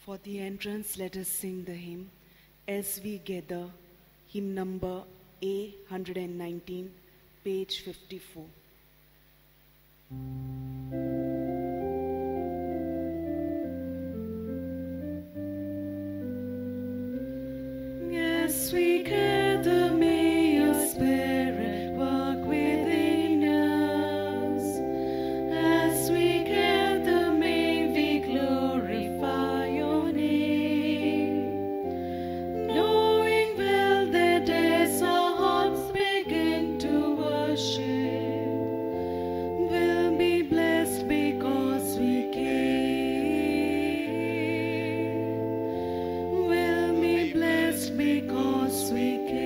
For the entrance, let us sing the hymn, As We Gather, hymn number A119, page 54. As we gather, may your Spirit work within us. As we gather, may we glorify your name. Knowing well that as our hearts begin to worship, we'll be blessed because we came. We'll be blessed because we came.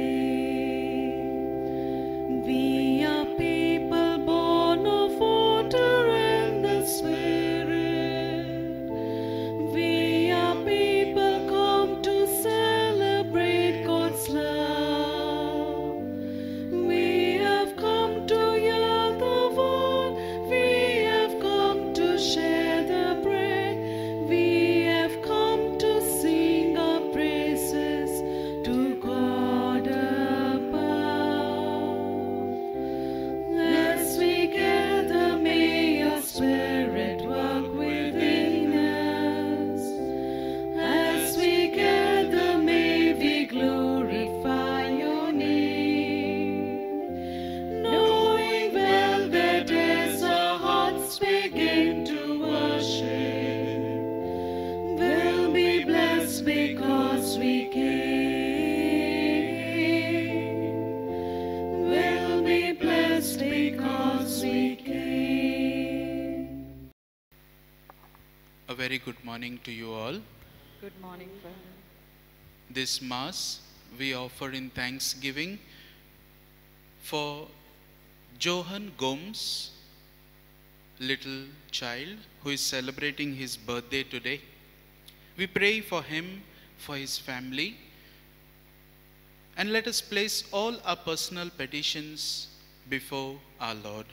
We are people born of water and the Spirit. We are people come to celebrate God's love. We have come to hear the word. We have come to share the bread. We have come to sing our praises to God above. As we gather, may your Spirit work within us. As we gather, may we glorify your name. Knowing well that as our hearts begin to worship, we'll be blessed because we came. We'll be blessed because we came. A very good morning to you all. Good morning, Father. This Mass we offer in thanksgiving for Johan Gomes, little child who is celebrating his birthday today. We pray for him, for his family, and let us place all our personal petitions before our Lord.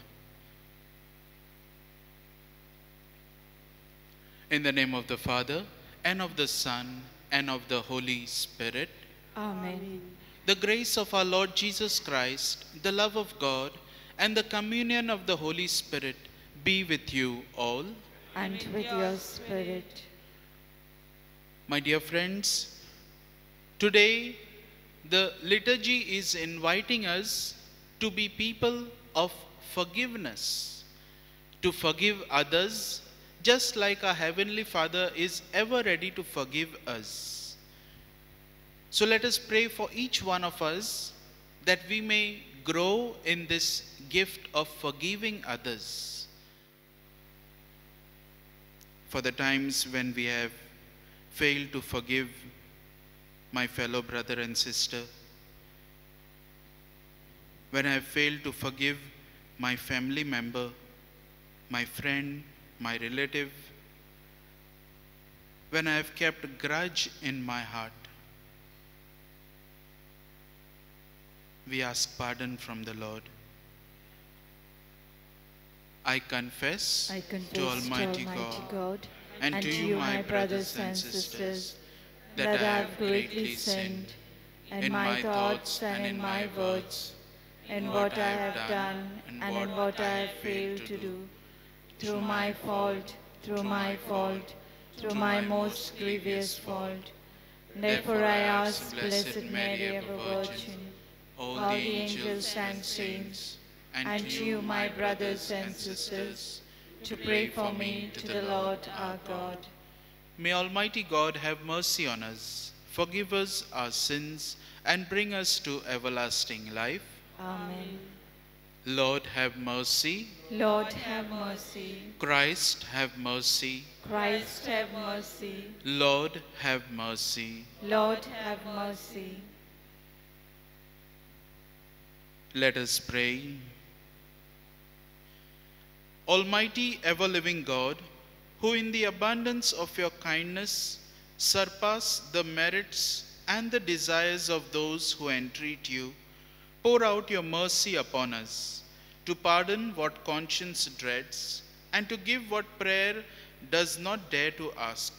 In the name of the Father, and of the Son, and of the Holy Spirit. Amen. The grace of our Lord Jesus Christ, the love of God, and the communion of the Holy Spirit be with you all. And with your spirit. My dear friends, today the liturgy is inviting us to be people of forgiveness, to forgive others just like our Heavenly Father is ever ready to forgive us. So let us pray for each one of us that we may grow in this gift of forgiving others. For the times when we have failed to forgive my fellow brother and sister, when I have failed to forgive my family member, my friend, my relative, when I have kept a grudge in my heart, we ask pardon from the Lord. I confess to Almighty God and to you, my brothers and sisters, that I have greatly sinned in my thoughts and in my words, in what I have done and in what I have failed to do, through my fault, through my most grievous fault. Therefore I ask Blessed Mary, ever Virgin, all the angels and saints, and to you, my brothers and sisters, to pray for me to the Lord our God. May Almighty God have mercy on us, forgive us our sins, and bring us to everlasting life. Amen. Lord, have mercy. Lord, have mercy. Christ, have mercy. Christ, have mercy. Lord, have mercy. Lord, have mercy. Let us pray. Almighty, ever-living God, who in the abundance of your kindness surpass the merits and the desires of those who entreat you, pour out your mercy upon us, to pardon what conscience dreads, and to give what prayer does not dare to ask,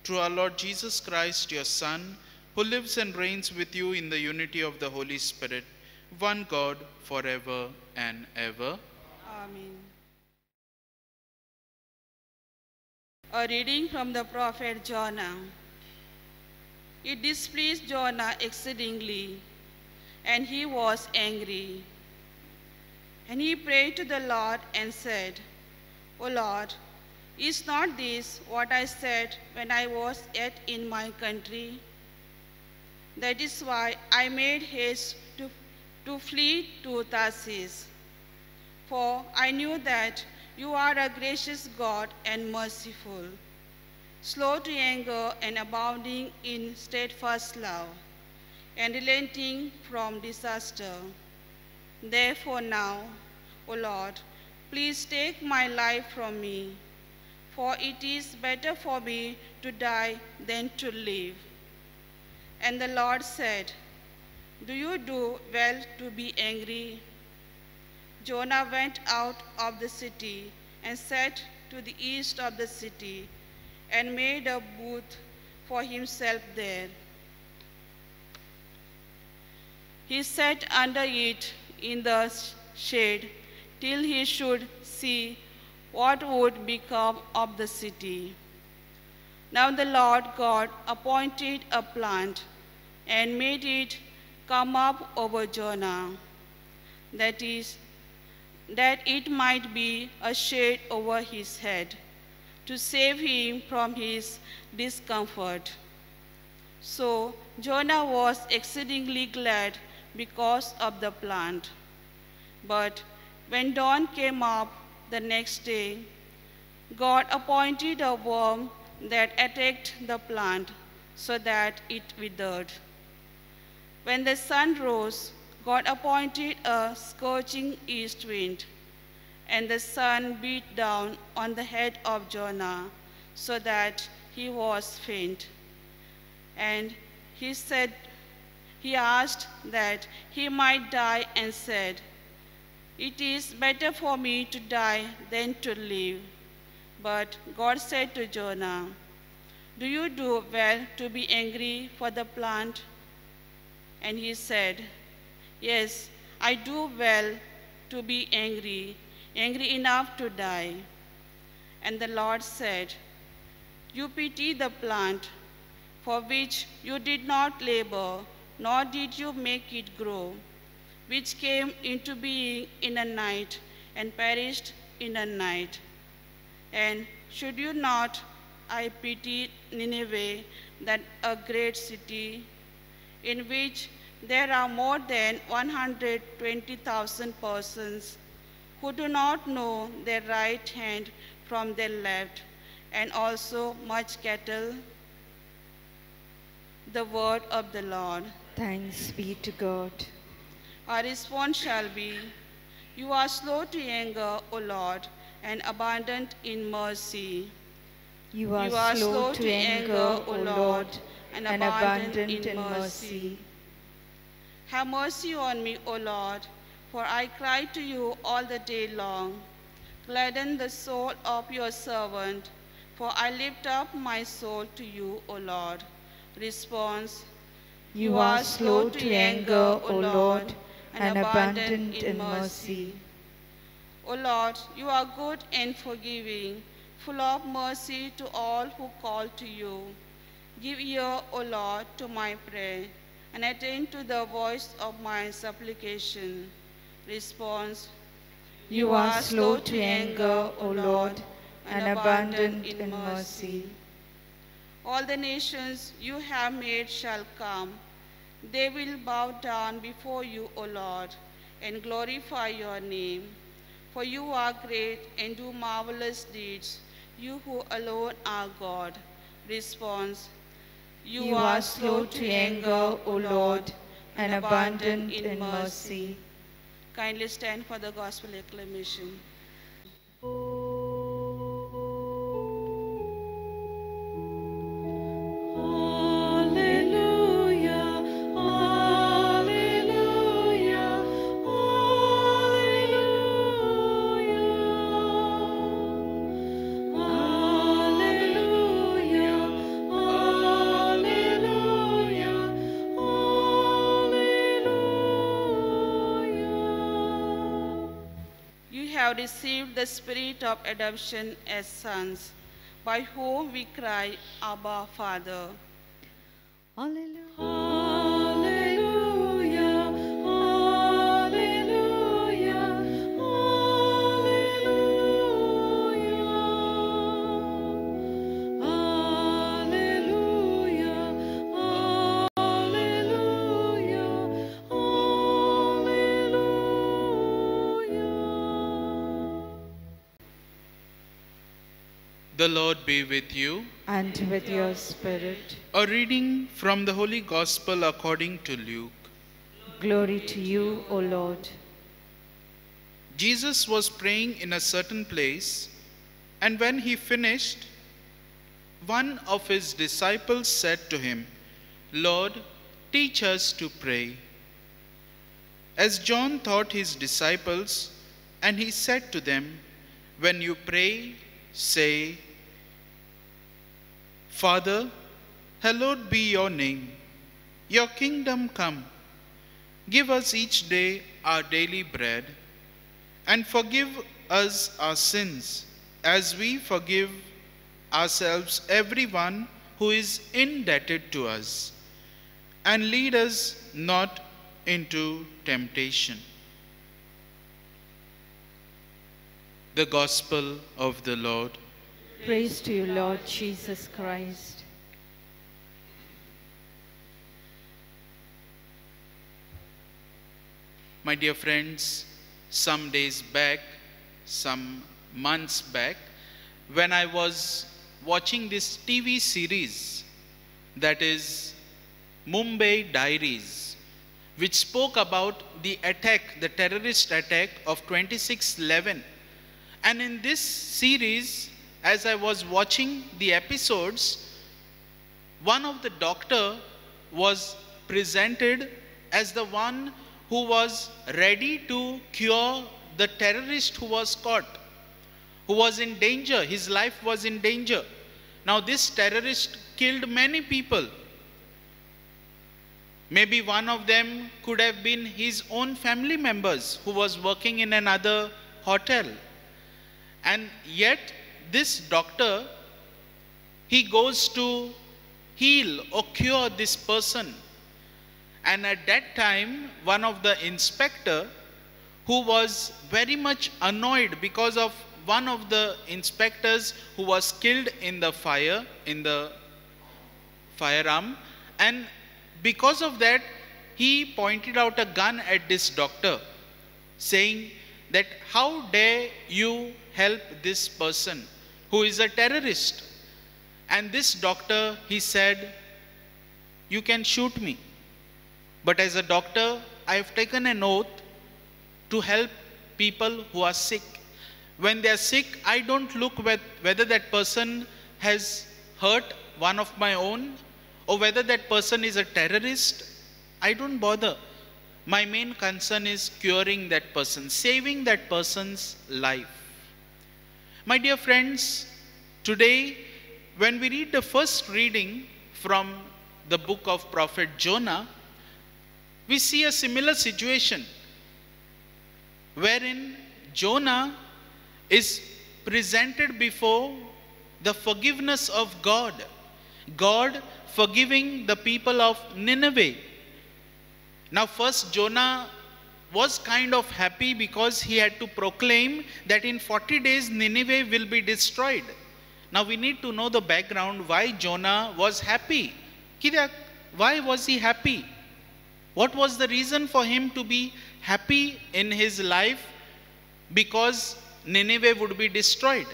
through our Lord Jesus Christ, your Son, who lives and reigns with you in the unity of the Holy Spirit, one God, forever and ever. Amen. A reading from the prophet Jonah. It displeased Jonah exceedingly, and he was angry. And he prayed to the Lord and said, O Lord, is not this what I said when I was yet in my country? That is why I made haste to flee to Tarsus. For I knew that you are a gracious God and merciful, slow to anger and abounding in steadfast love, and relenting from disaster. Therefore now, O Lord, please take my life from me, for it is better for me to die than to live. And the Lord said, Do you do well to be angry? Jonah went out of the city and sat to the east of the city and made a booth for himself there. He sat under it in the shade till he should see what would become of the city. Now the Lord God appointed a plant and made it come up over Jonah, that it might be a shade over his head, to save him from his discomfort. So Jonah was exceedingly glad because of the plant. But when dawn came up the next day, God appointed a worm that attacked the plant so that it withered. When the sun rose, God appointed a scorching east wind, and the sun beat down on the head of Jonah so that he was faint. And he asked that he might die and said, It is better for me to die than to live. But God said to Jonah, Do you do well to be angry for the plant? And he said, Yes, I do well to be angry enough to die. And the Lord said, You pity the plant, for which you did not labor, nor did you make it grow, which came into being in a night and perished in a night. And should you not, I pity Nineveh, that a great city, in which there are more than 120,000 persons who do not know their right hand from their left, and also much cattle. The word of the Lord. Thanks be to God. Our response shall be, You are slow to anger, O Lord, and abundant in mercy. You are slow to anger, O Lord, and abundant in mercy. Have mercy on me, O Lord, for I cry to you all the day long. Gladden the soul of your servant, for I lift up my soul to you, O Lord. Response. You are slow to anger, O Lord, and abundant in mercy. O Lord, you are good and forgiving, full of mercy to all who call to you. Give ear, O Lord, to my prayer, and attend to the voice of my supplication. Response. You are slow to anger, O Lord, and abundant in mercy. All the nations you have made shall come. They will bow down before you, O Lord, and glorify your name. For you are great and do marvelous deeds, you who alone are God. Response. You are slow to anger, O Lord, and abundant in mercy. Kindly stand for the gospel acclamation. Alleluia, have received the spirit of adoption as sons, by whom we cry, Abba, Father. Hallelujah. The Lord be with you. And with your spirit. A reading from the Holy Gospel according to Luke. Glory to you, O Lord. Jesus was praying in a certain place, and when he finished, one of his disciples said to him, Lord, teach us to pray. As John taught his disciples, and he said to them, when you pray, say, Father, hallowed be your name. Your kingdom come. Give us each day our daily bread, and forgive us our sins, as we forgive ourselves everyone who is indebted to us. And lead us not into temptation. The Gospel of the Lord. Praise to you, Lord Jesus Christ. My dear friends, some days back, some months back, when I was watching this TV series, that is Mumbai Diaries, which spoke about the attack, the terrorist attack of 26/11. And in this series, as I was watching the episodes, one of the doctor was presented as the one who was ready to cure the terrorist who was caught, who was in danger. His life was in danger. Now this terrorist killed many people. Maybe one of them could have been his own family members who was working in another hotel. And yet this doctor, he goes to heal or cure this person. And at that time, one of the inspector, who was very much annoyed because of one of the inspectors who was killed in the fire, in the firearm, and because of that, he pointed out a gun at this doctor, saying that how dare you help this person who is a terrorist. And this doctor, he said, you can shoot me, but as a doctor, I have taken an oath to help people who are sick. When they are sick, I don't look whether that person has hurt one of my own or whether that person is a terrorist. I don't bother. My main concern is curing that person, saving that person's life. My dear friends, today when we read the first reading from the book of Prophet Jonah, we see a similar situation wherein Jonah is presented before the forgiveness of God. God forgiving the people of Nineveh. Now first Jonah was kind of happy because he had to proclaim that in 40 days Nineveh will be destroyed. Now we need to know the background why Jonah was happy. Why was he happy? What was the reason for him to be happy in his life? Because Nineveh would be destroyed.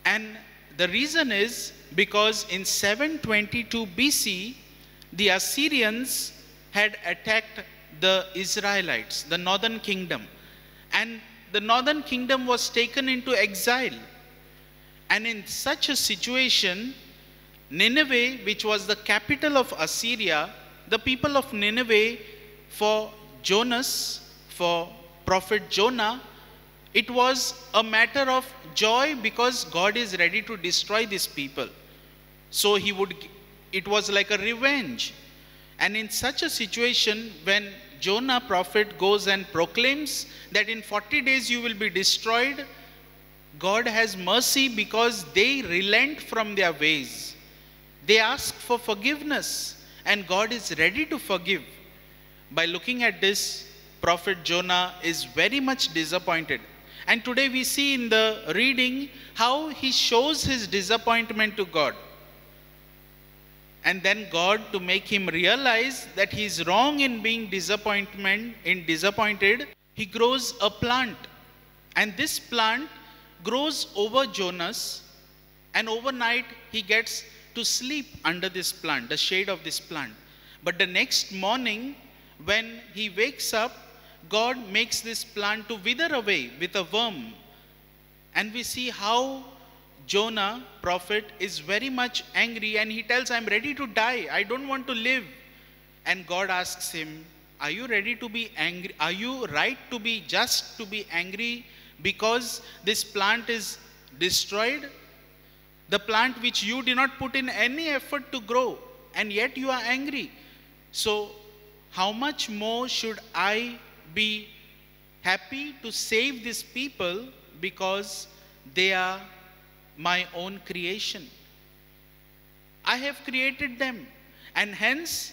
And the reason is because in 722 BC, the Assyrians had attacked the Israelites, the northern kingdom. And the northern kingdom was taken into exile. And in such a situation, Nineveh, which was the capital of Assyria, the people of Nineveh, for Jonas, for Prophet Jonah, it was a matter of joy because God is ready to destroy these people. So it was like a revenge. And in such a situation, when Jonah prophet goes and proclaims that in 40 days you will be destroyed, God has mercy because they relent from their ways. They ask for forgiveness and God is ready to forgive. By looking at this, Prophet Jonah is very much disappointed. And today we see in the reading how he shows his disappointment to God. And then God, to make him realize that he is wrong in being disappointed, he grows a plant. And this plant grows over Jonas, and overnight he gets to sleep under this plant, the shade of this plant. But the next morning, when he wakes up, God makes this plant to wither away with a worm. And we see how Jonah, prophet, is very much angry and he tells, I'm ready to die. I don't want to live. And God asks him, are you ready to be angry? Are you right to be just to be angry because this plant is destroyed? The plant which you did not put in any effort to grow, and yet you are angry. So how much more should I be happy to save these people because they are my own creation? I have created them, and hence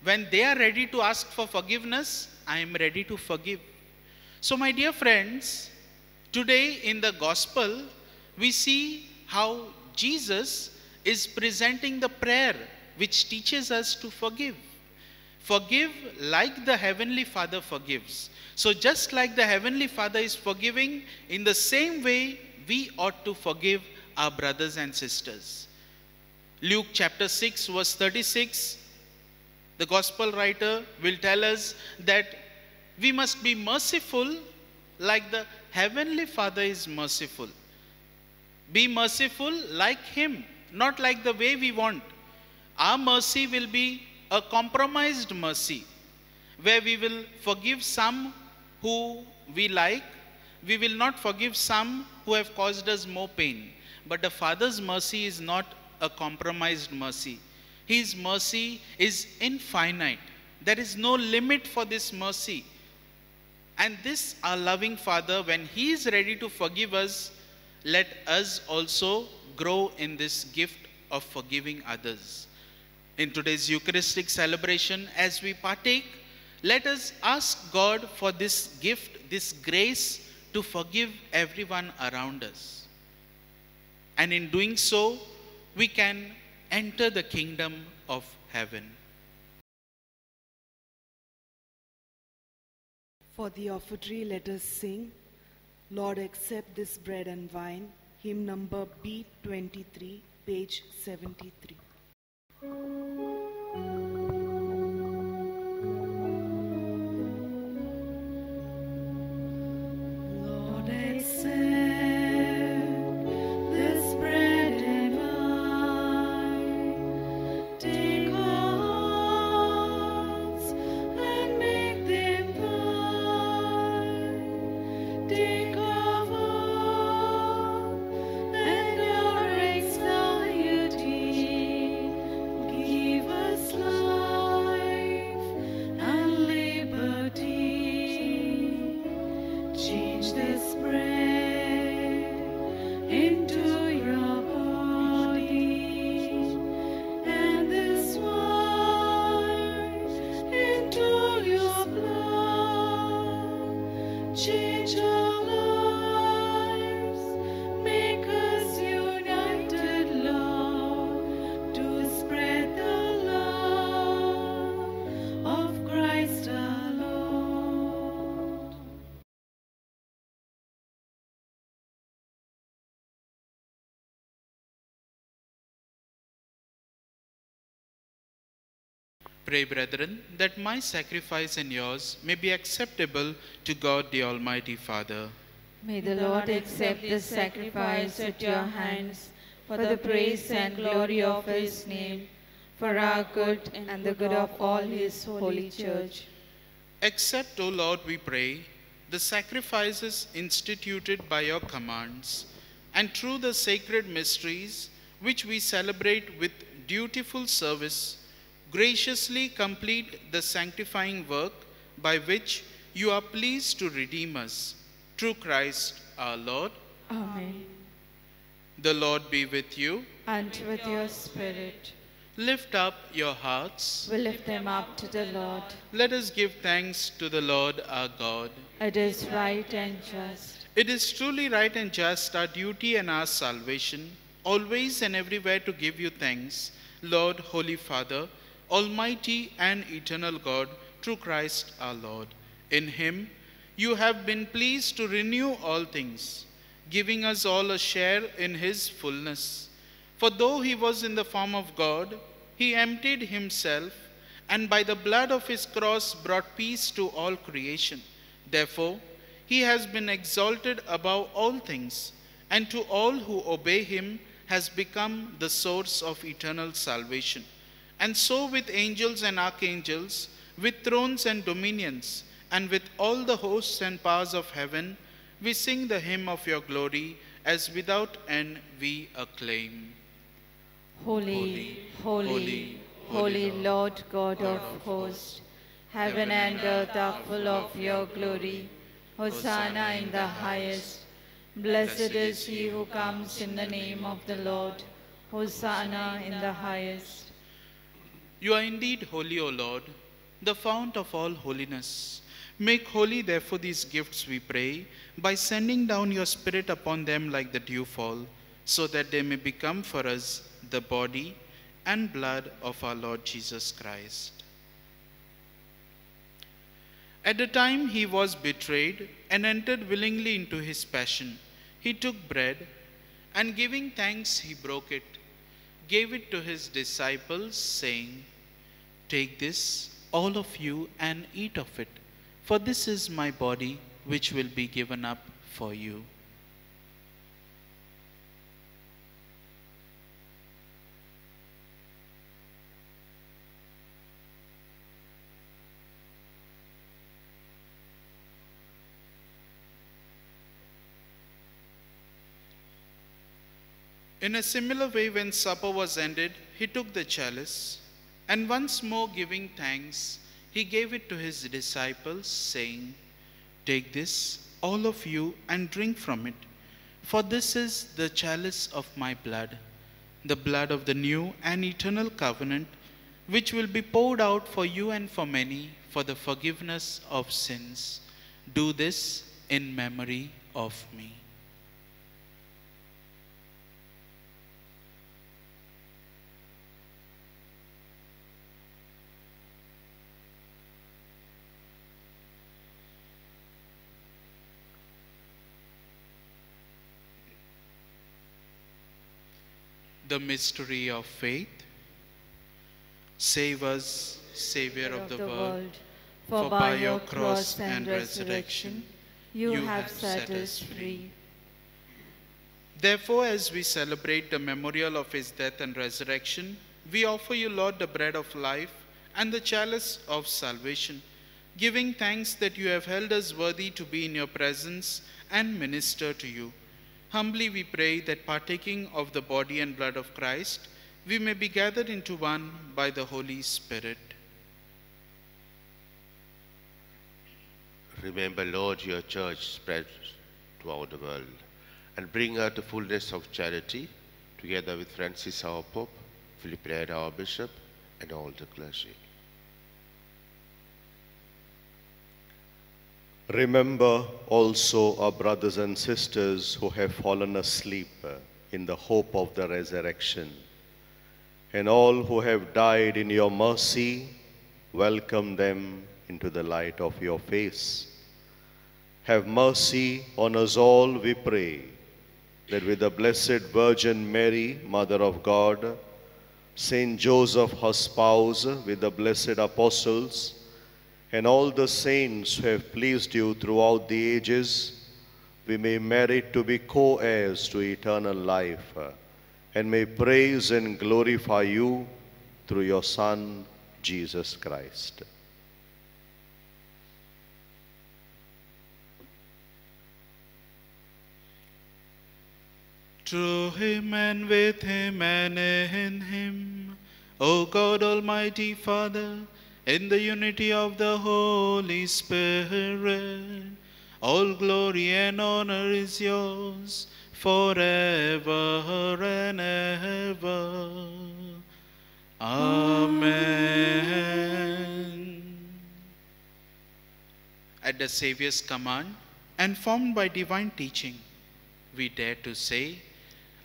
when they are ready to ask for forgiveness, I am ready to forgive. So my dear friends, today in the gospel we see how Jesus is presenting the prayer which teaches us to forgive. Forgive like the Heavenly Father forgives. So just like the Heavenly Father is forgiving, in the same way we ought to forgive our brothers and sisters. Luke chapter 6 verse 36, the gospel writer will tell us that we must be merciful like the Heavenly Father is merciful. Be merciful like Him, not like the way we want. Our mercy will be a compromised mercy, where we will forgive some who we like. We will not forgive some who have caused us more pain. But the Father's mercy is not a compromised mercy. His mercy is infinite. There is no limit for this mercy. And this, our loving Father, when He is ready to forgive us, let us also grow in this gift of forgiving others. In today's Eucharistic celebration, as we partake, let us ask God for this gift, this grace to forgive everyone around us. And in doing so, we can enter the kingdom of heaven. For the offertory, let us sing, Lord, accept this bread and wine, hymn number B23, page 73. Lord, accept this bread and wine. Take our hearts and make them thine. Take our love and our anxiety. Give us life and liberty. Change this bread into your body and this wine into your blood. Change our lives, make us united, Lord, to spread the love of Christ our Lord. Pray, brethren, that my sacrifice and yours may be acceptable to God the Almighty Father. May the Lord accept this sacrifice at your hands for the praise and glory of His name, for our good and the good of all His holy church. Accept, O Lord, we pray, the sacrifices instituted by your commands, and through the sacred mysteries which we celebrate with dutiful service, graciously complete the sanctifying work by which you are pleased to redeem us, through Christ our Lord. Amen. The Lord be with you. And with your spirit. Lift up your hearts. We lift them up to the Lord. Let us give thanks to the Lord our God. It is right and just. It is truly right and just, our duty and our salvation, always and everywhere to give you thanks, Lord, Holy Father, Almighty and eternal God, through Christ our Lord. In him you have been pleased to renew all things, giving us all a share in his fullness. For though he was in the form of God, he emptied himself, and by the blood of his cross brought peace to all creation. Therefore, he has been exalted above all things, and to all who obey him has become the source of eternal salvation. And so with angels and archangels, with thrones and dominions, and with all the hosts and powers of heaven, we sing the hymn of your glory, as without end we acclaim. Holy, holy, holy Lord God of hosts, heaven and earth are full of your glory. Hosanna in the highest. Blessed is he who comes in the name of the Lord. Hosanna in the highest. You are indeed holy, O Lord, the fount of all holiness. Make holy, therefore, these gifts, we pray, by sending down your Spirit upon them like the dewfall, so that they may become for us the body and blood of our Lord Jesus Christ. At the time he was betrayed and entered willingly into his passion, he took bread, and giving thanks, he broke it, gave it to his disciples, saying, "Take this, all of you, and eat of it, for this is my body, which will be given up for you." In a similar way, when supper was ended, he took the chalice, and once more giving thanks, he gave it to his disciples, saying, "Take this, all of you, and drink from it, for this is the chalice of my blood, the blood of the new and eternal covenant, which will be poured out for you and for many for the forgiveness of sins. Do this in memory of me." The mystery of faith. Save us, Savior of the world, for by your cross and resurrection you have set us free. Therefore, as we celebrate the memorial of his death and resurrection, we offer you, Lord, the bread of life and the chalice of salvation, giving thanks that you have held us worthy to be in your presence and minister to you. Humbly we pray that, partaking of the body and blood of Christ, we may be gathered into one by the Holy Spirit. Remember, Lord, your church spread throughout the world, and bring her to fullness of charity, together with Francis our Pope, Philip Neri our Bishop, and all the clergy. Remember also our brothers and sisters who have fallen asleep in the hope of the resurrection, and all who have died in your mercy. Welcome them into the light of your face. Have mercy on us all, we pray, that with the Blessed Virgin Mary, Mother of God, Saint Joseph, her spouse, with the blessed apostles, and all the saints who have pleased you throughout the ages, we may merit to be co-heirs to eternal life, and may praise and glorify you through your Son, Jesus Christ. Through him and with him and in him, O God, Almighty Father, in the unity of the Holy Spirit. All glory and honor is yours forever and ever. Amen. At the Saviour's command and formed by divine teaching, we dare to say,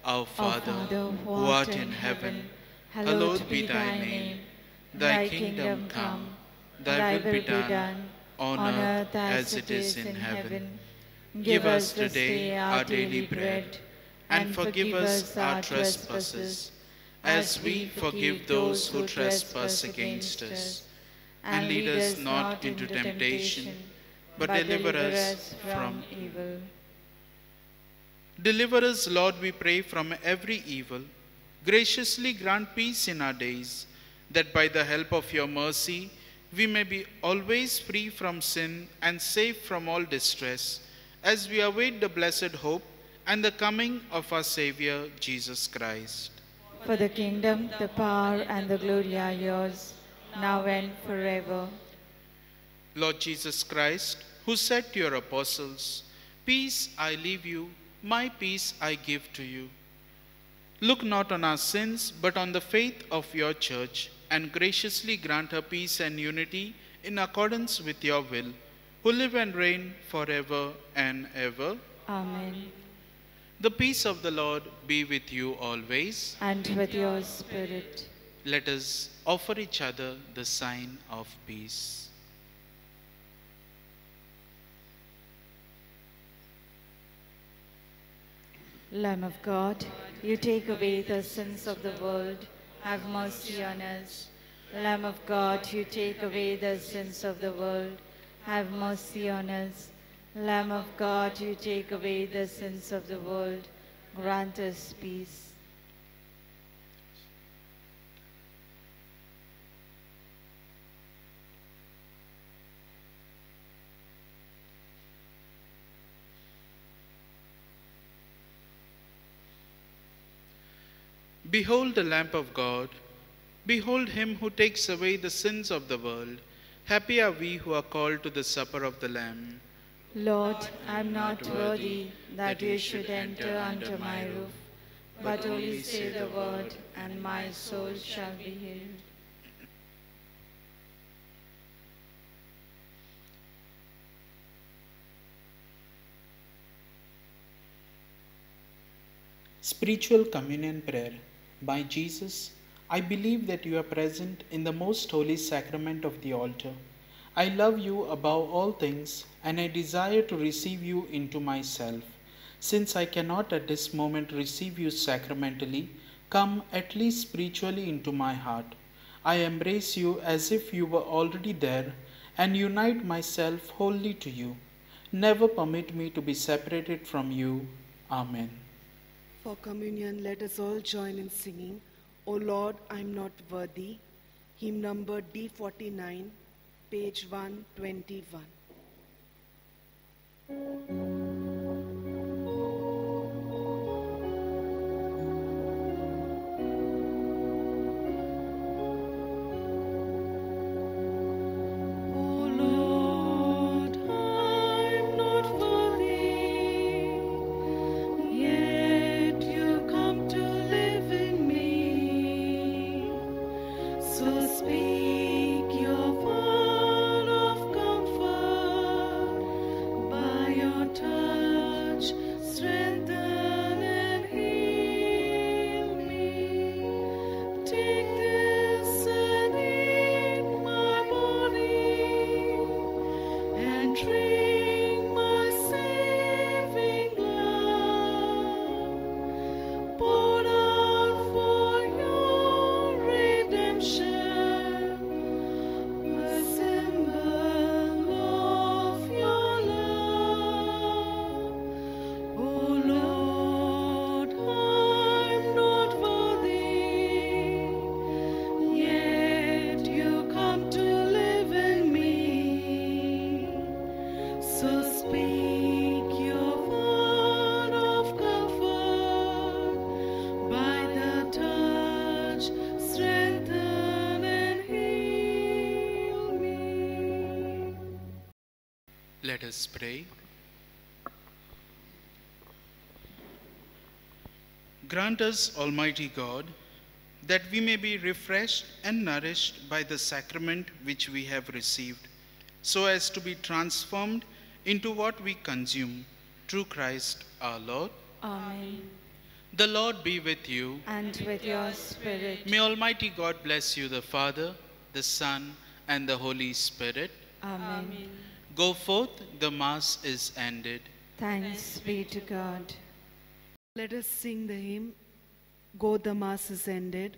Our Father, who art in heaven, hallowed be thy name. Thy kingdom come, thy will be done, on earth as it is in heaven. Give us today our daily bread, and forgive us our trespasses, as we forgive those who trespass against us. And lead us not into temptation, but deliver us from evil. Deliver us, Lord, we pray, from every evil. Graciously grant peace in our days, that by the help of your mercy we may be always free from sin and safe from all distress, as we await the blessed hope and the coming of our Saviour, Jesus Christ. For the kingdom, the power, and the glory are yours, now and forever. Lord Jesus Christ, who said to your apostles, Peace I leave you, my peace I give to you. Look not on our sins, but on the faith of your church, and graciously grant her peace and unity in accordance with your will, who live and reign forever and ever. Amen. The peace of the Lord be with you always. And with your spirit. Let us offer each other the sign of peace. Lamb of God, you take away the sins of the world, have mercy on us. Lamb of God, you take away the sins of the world, have mercy on us. Lamb of God, you take away the sins of the world, grant us peace. Behold the Lamb of God. Behold him who takes away the sins of the world. Happy are we who are called to the supper of the Lamb. Lord, I am not worthy that you should enter under my roof, but only say the word, and my soul shall be healed. Spiritual Communion Prayer. By Jesus, I believe that you are present in the most holy sacrament of the altar. I love you above all things, and I desire to receive you into myself. Since I cannot at this moment receive you sacramentally, come at least spiritually into my heart. I embrace you as if you were already there, and unite myself wholly to you. Never permit me to be separated from you. Amen. For communion, let us all join in singing, O Lord, I am not worthy. Hymn number D49, page 121. Let us pray. Grant us, Almighty God, that we may be refreshed and nourished by the sacrament which we have received, so as to be transformed into what we consume, through Christ our Lord. Amen. The Lord be with you. And with your spirit. May Almighty God bless you, the Father, the Son, and the Holy Spirit. Amen. Go forth, the Mass is ended. Thanks be to God. Let us sing the hymn, Go the Mass is Ended,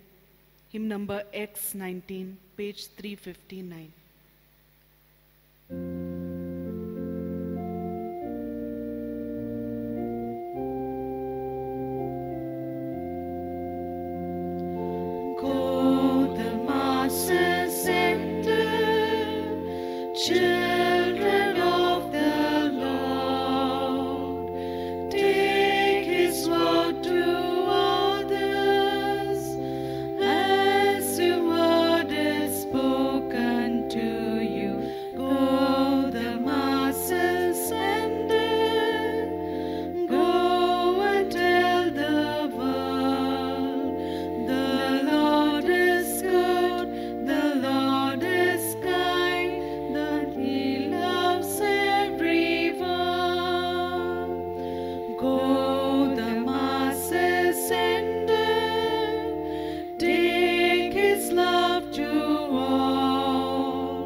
hymn number X19, page 359. Go, the Mass is ended, children of the Lord, take His word to others, as the word is spoken to you. Go, the Mass is ended, go and tell the world, the Lord is good, the Lord is kind, that He loves everyone. Go, the Mass is ended, take His love to all,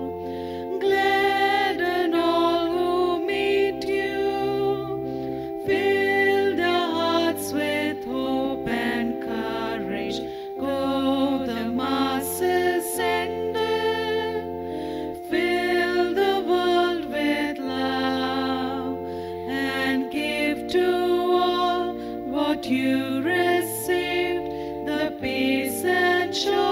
gladden all who meet you, fill their hearts with hope and courage. Go, the Mass is ended, fill the world with love, and give to all what you received, the peace and joy